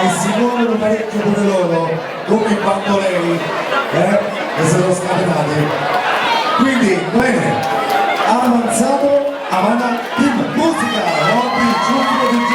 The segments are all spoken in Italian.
e si muovono parecchio pure loro, come i bambolei, che sono scatenati. Quindi, bene, avanzato, Havana Team Musica, Robby, Giulio DJ.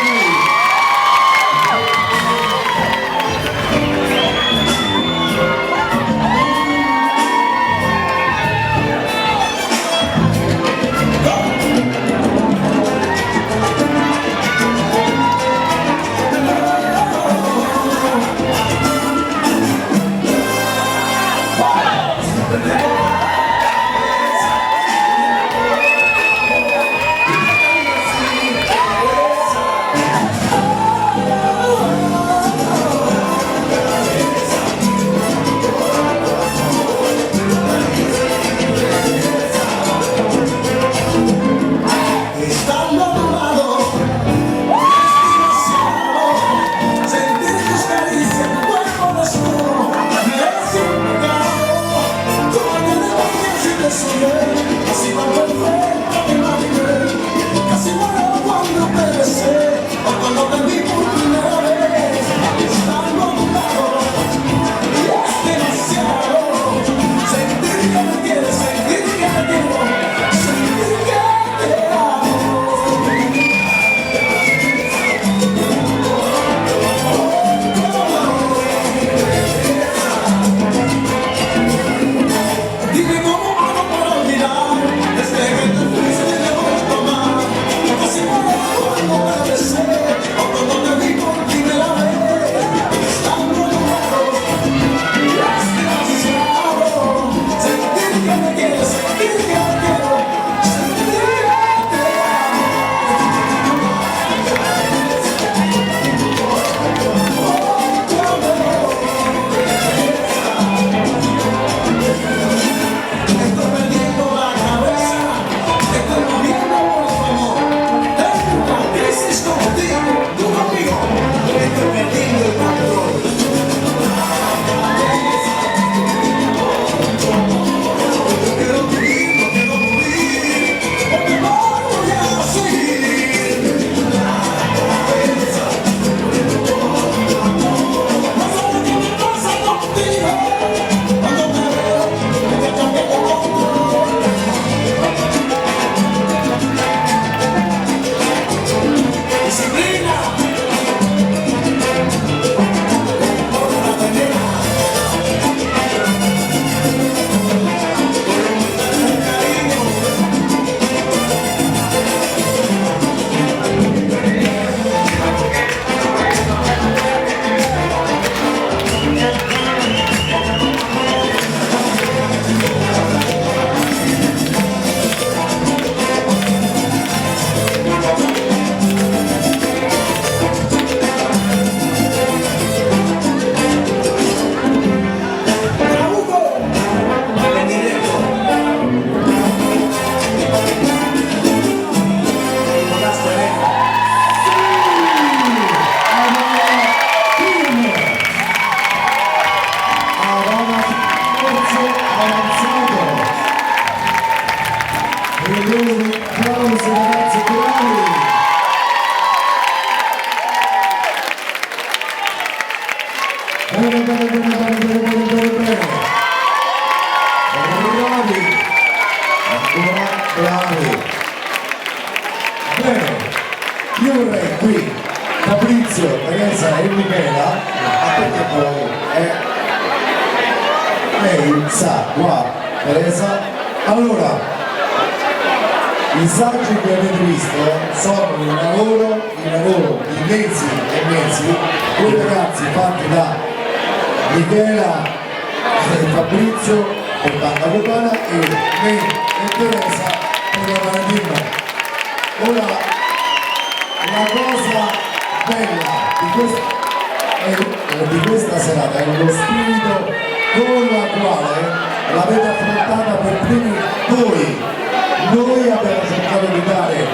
Applausi ragazzi, bravi! Bene, bene, bene, bene, bene, bene, bene, bene. Bravi! Ancora bravi! Bene, io vorrei qui Fabrizio, Teresa e Michela, a perché poi lei sa, qua Teresa, allora i saggi che avete visto sono il lavoro di mesi e mesi, due ragazzi fatti da Michela e Fabrizio per Banda Cubana e me e Teresa per la Paradigma. Ora la cosa bella di questa serata è lo spirito con la quale l'avete affrontata per primi voi. Noi abbiamo cercato di dare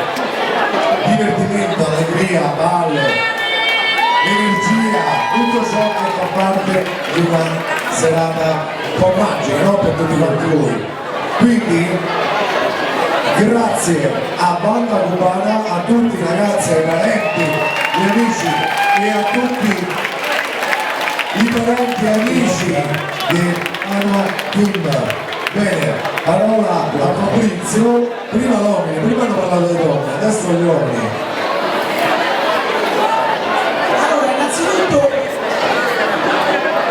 divertimento, allegria, ballo, energia, tutto ciò che fa parte di una serata un po' magica, no? Per tutti quanti voi. Quindi grazie a Banda Cubana, a tutti i ragazzi, ai parenti, gli amici e a tutti parenti e amici di Anna Kim. Bene, parola a Fabrizio, prima l'uomini, prima hanno parlato delle donne, adesso gli uomini. Allora, innanzitutto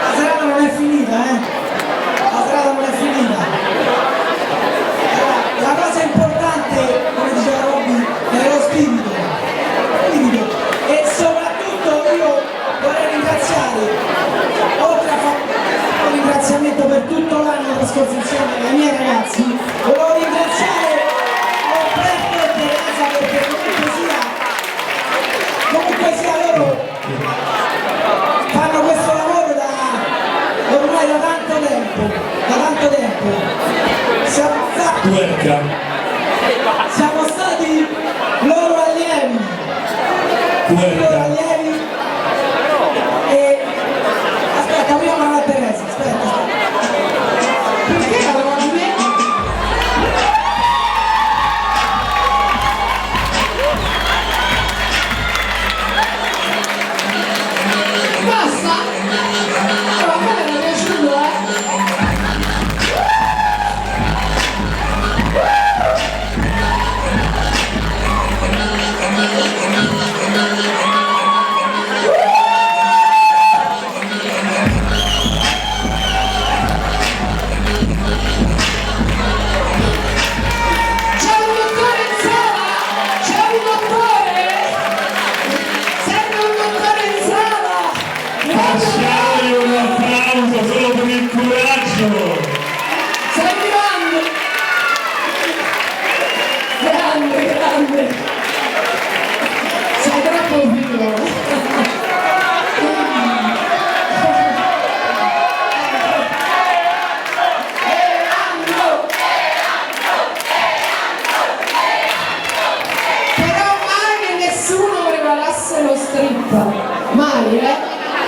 la serata non è finita, la serata non è finita. La cosa importante, come diceva Robby, è lo spirito. E soprattutto io vorrei ringraziare, oltre a fare un ringraziamento per tutto l'anno trascorso insieme ai miei ragazzi, volevo ringraziare Roberto e Teresa perché comunque sia loro fanno questo lavoro ormai da tanto tempo. Siamo stati loro allievi. E aspetta, prima parla a Teresa, aspetta. Perché parla di me? Basta? Ma a me non è piaciuto, grande, sei troppo vivo. Però mai che nessuno preparasse lo strip, mai,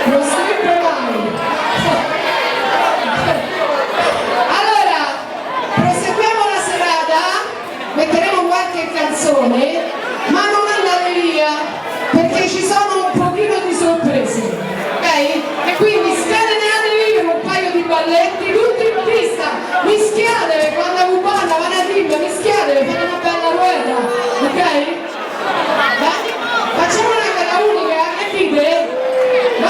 lo strip mai. Allora, proseguiamo la serata, metteremo qualche canzone.